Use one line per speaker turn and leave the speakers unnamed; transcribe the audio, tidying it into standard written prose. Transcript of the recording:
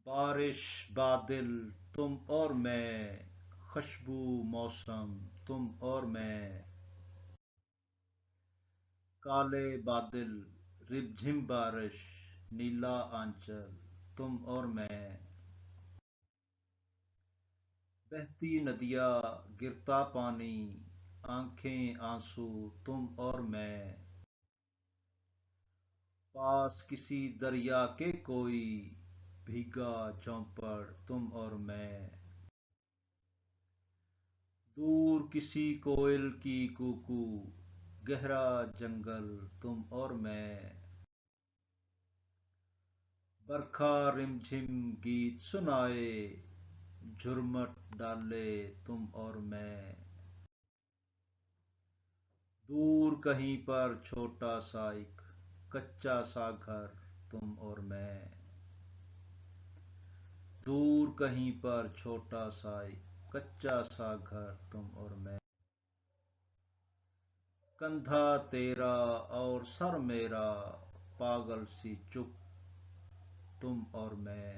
بارش بادل تم اور میں، خوشبو موسم تم اور میں، کالے بادل رب جھم بارش، نیلا آنچل تم اور میں، بہتی ندیاں گرتا پانی، آنکھیں آنسو تم اور میں، پاس کسی دریا کے کوئی، بھیگا جھونپڑ تم اور میں، دور کسی کوئل کی کوکو، گہرا جنگل تم اور میں، برکھا رم جھم گیت سنائے، جھرمٹ ڈالے تم اور میں، دور کہیں پر چھوٹا سا ایک کچا سا گھر تم اور میں، دور کہیں پر چھوٹا سا ایک کچا سا گھر تم اور میں، کندھا تیرا اور سر میرا، پاگل سی چپ تم اور میں،